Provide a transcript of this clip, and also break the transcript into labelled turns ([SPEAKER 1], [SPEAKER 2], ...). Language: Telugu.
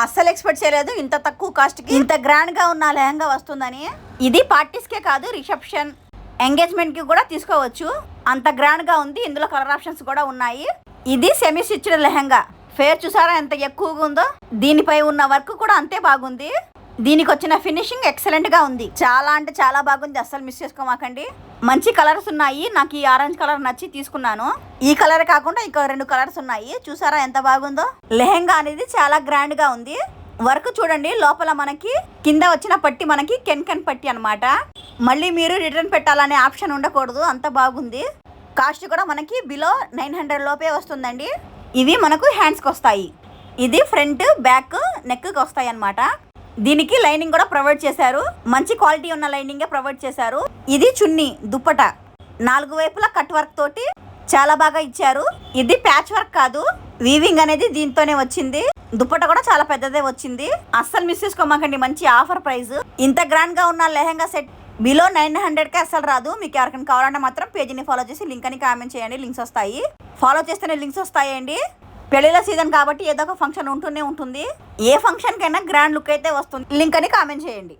[SPEAKER 1] అస్సలు ఎక్స్పెక్ట్ చేయలేదు ఇంత తక్కువ కాస్ట్కి ఇంత గ్రాండ్గా ఉన్న లెహంగా వస్తుందని. ఇది పార్టీస్కే కాదు, రిసెప్షన్, ఎంగేజ్మెంట్కి కూడా తీసుకోవచ్చు. అంత గ్రాండ్గా ఉంది. ఇందులో కలర్ ఆప్షన్స్ కూడా ఉన్నాయి. ఇది సెమీ స్టిచ్డ్ లెహంగా. ఫేర్ చూసారా ఎంత ఎక్కువగా ఉందో. దీనిపై ఉన్న వర్క్ కూడా అంతే బాగుంది. దీనికి వచ్చిన ఫినిషింగ్ ఎక్సలెంట్గా ఉంది. చాలా అంటే చాలా బాగుంది. అస్సలు మిస్ చేసుకోమాకండి. మంచి కలర్స్ ఉన్నాయి. నాకు ఈ ఆరెంజ్ కలర్ నచ్చి తీసుకున్నాను. ఈ కలర్ కాకుండా ఇంకా 2 కలర్స్ ఉన్నాయి. చూసారా ఎంత బాగుందో. లెహంగా అనేది చాలా గ్రాండ్గా ఉంది. వర్క్ చూడండి. లోపల మనకి కింద వచ్చిన పట్టి మనకి కెన్ పట్టి అనమాట. మళ్ళీ మీరు రిటర్న్ పెట్టాలనే ఆప్షన్ ఉండకూడదు. అంత బాగుంది. కాస్ట్ కూడా మనకి బిలో 900 లోపే వస్తుందండి. ఇవి మనకు హ్యాండ్స్కి వస్తాయి. ఇది ఫ్రంట్, బ్యాక్, నెక్కి వస్తాయి అన్నమాట. దీనికి లైనింగ్ కూడా ప్రొవైడ్ చేశారు. మంచి క్వాలిటీ ఉన్న లైనింగే ప్రొవైడ్ చేశారు. ఇది చున్నీ, దుప్పట 4 వైపులా కట్ వర్క్ తోటి చాలా బాగా ఇచ్చారు. ఇది ప్యాచ్ వర్క్ కాదు, వీవింగ్ అనేది దీంతోనే వచ్చింది. దుప్పట కూడా చాలా పెద్దదే వచ్చింది. అస్సలు మిస్ చేసుకోమాకండి. మంచి ఆఫర్ ప్రైస్. ఇంత గ్రాండ్ గా ఉన్న లెహంగా సెట్ బిలో 900కి అస్సలు రాదు. మీకు ఎవరికైనా కావాలంటే మాత్రం పేజీని ఫాలో చేసి లింక్ అని కామెంట్ చేయండి. లింక్స్ వస్తాయి. ఫాలో చేస్తేనే లింక్స్ వస్తాయండి. పెళ్లిళ్ళ సీజన్ కాబట్టి ఏదో ఒక ఫంక్షన్ ఉంటూనే ఉంటుంది. ఏ ఫంక్షన్కైనా గ్రాండ్ లుక్ అయితే వస్తుంది. లింక్ అని కామెంట్ చేయండి.